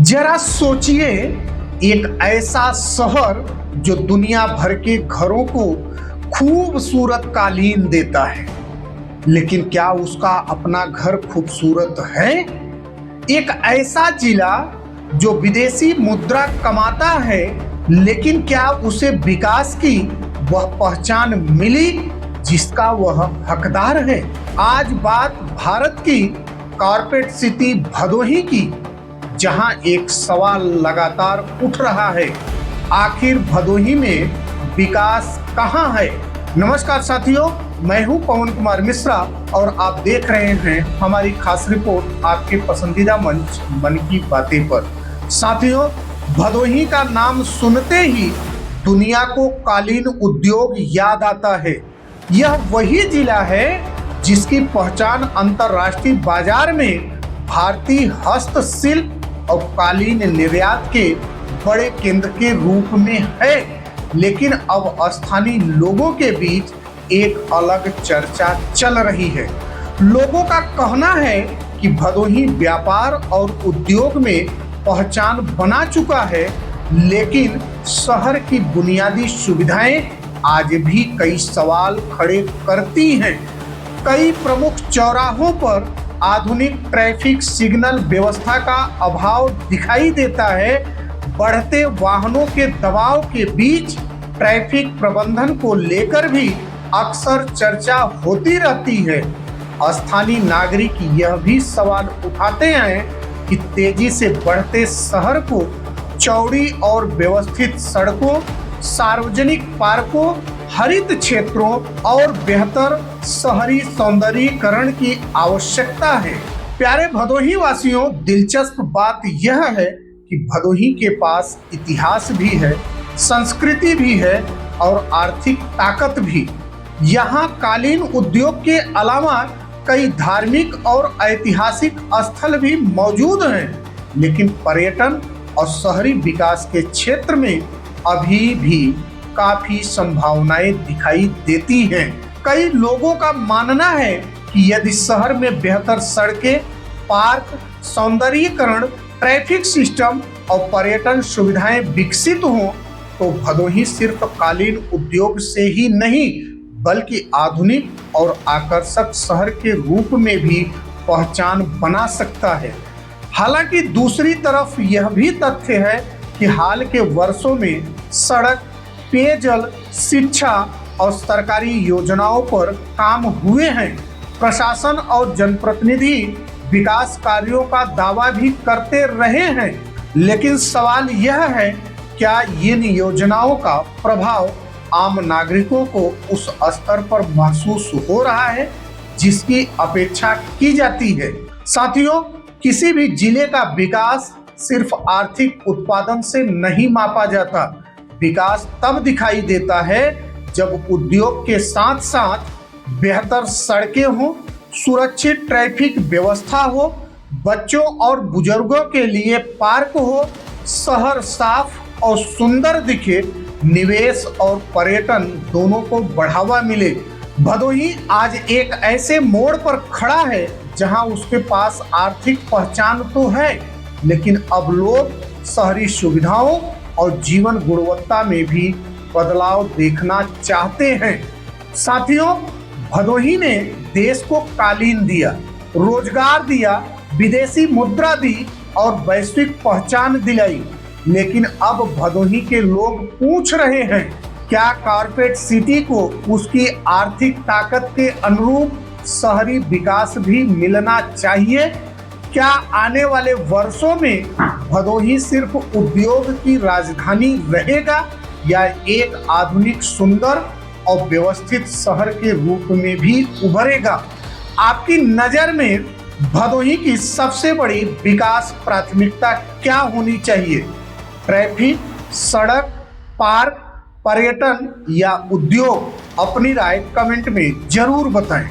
जरा सोचिए, एक ऐसा शहर जो दुनिया भर के घरों को खूबसूरत कालीन देता है, लेकिन क्या उसका अपना घर खूबसूरत है? एक ऐसा जिला जो विदेशी मुद्रा कमाता है, लेकिन क्या उसे विकास की वह पहचान मिली जिसका वह हकदार है? आज बात भारत की कॉर्पोरेट सिटी भदोही की, जहां एक सवाल लगातार उठ रहा है, आखिर भदोही में विकास कहां है? नमस्कार साथियों, मैं हूं पवन कुमार मिश्रा और आप देख रहे हैं हमारी खास रिपोर्ट आपके पसंदीदा मंच मन की बातें पर। साथियों, भदोही का नाम सुनते ही दुनिया को कालीन उद्योग याद आता है। यह वही जिला है जिसकी पहचान अंतर्राष्ट्रीय बाजार में भारतीय हस्तशिल्प और कालीन निर्यात के बड़े केंद्र के रूप में है। लेकिन अब स्थानीय लोगों के बीच एक अलग चर्चा चल रही है। लोगों का कहना है कि भदोही व्यापार और उद्योग में पहचान बना चुका है, लेकिन शहर की बुनियादी सुविधाएं आज भी कई सवाल खड़े करती हैं। कई प्रमुख चौराहों पर आधुनिक ट्रैफिक सिग्नल व्यवस्था का अभाव दिखाई देता है। बढ़ते वाहनों के दबाव के बीच ट्रैफिक प्रबंधन को लेकर भी अक्सर चर्चा होती रहती है। स्थानीय नागरिक यह भी सवाल उठाते हैं कि तेजी से बढ़ते शहर को चौड़ी और व्यवस्थित सड़कों, सार्वजनिक पार्कों, हरित क्षेत्रों और बेहतर शहरी सौंदर्यीकरण की आवश्यकता है। प्यारे भदोही वासियों, दिलचस्प बात यह है कि भदोही के पास इतिहास भी है, संस्कृति भी है और आर्थिक ताकत भी। यहाँ कालीन उद्योग के अलावा कई धार्मिक और ऐतिहासिक स्थल भी मौजूद हैं, लेकिन पर्यटन और शहरी विकास के क्षेत्र में अभी भी काफी संभावनाएं दिखाई देती हैं। कई लोगों का मानना है कि यदि शहर में बेहतर सड़कें, पार्क, सौंदर्यीकरण, ट्रैफिक सिस्टम और पर्यटन सुविधाएं विकसित हों तो भदोही सिर्फ कालीन उद्योग से ही नहीं बल्कि आधुनिक और आकर्षक शहर के रूप में भी पहचान बना सकता है। हालांकि दूसरी तरफ यह भी तथ्य है कि हाल के वर्षों में सड़क, पेयजल, शिक्षा और सरकारी योजनाओं पर काम हुए हैं। प्रशासन और जनप्रतिनिधि विकास कार्यों का दावा भी करते रहे हैं, लेकिन सवाल यह है, क्या इन योजनाओं का प्रभाव आम नागरिकों को उस स्तर पर महसूस हो रहा है जिसकी अपेक्षा की जाती है? साथियों, किसी भी जिले का विकास सिर्फ आर्थिक उत्पादन से नहीं मापा जाता। विकास तब दिखाई देता है जब उद्योग के साथ साथ बेहतर सड़कें हो, सुरक्षित ट्रैफिक व्यवस्था हो, बच्चों और बुजुर्गों के लिए पार्क हो, शहर साफ और सुंदर दिखे, निवेश और पर्यटन दोनों को बढ़ावा मिले। भदोही आज एक ऐसे मोड़ पर खड़ा है जहां उसके पास आर्थिक पहचान तो है, लेकिन अब लोग शहरी सुविधाओं और जीवन गुणवत्ता में भी बदलाव देखना चाहते हैं। साथियों, भदोही ने देश को कालीन दिया, रोजगार दिया, विदेशी मुद्रा दी और वैश्विक पहचान दिलाई, लेकिन अब भदोही के लोग पूछ रहे हैं, क्या कॉर्पोरेट सिटी को उसकी आर्थिक ताकत के अनुरूप शहरी विकास भी मिलना चाहिए? क्या आने वाले वर्षों में भदोही सिर्फ उद्योग की राजधानी रहेगा या एक आधुनिक, सुंदर और व्यवस्थित शहर के रूप में भी उभरेगा? आपकी नज़र में भदोही की सबसे बड़ी विकास प्राथमिकता क्या होनी चाहिए? ट्रैफिक, सड़क, पार्क, पर्यटन या उद्योग? अपनी राय कमेंट में जरूर बताएं।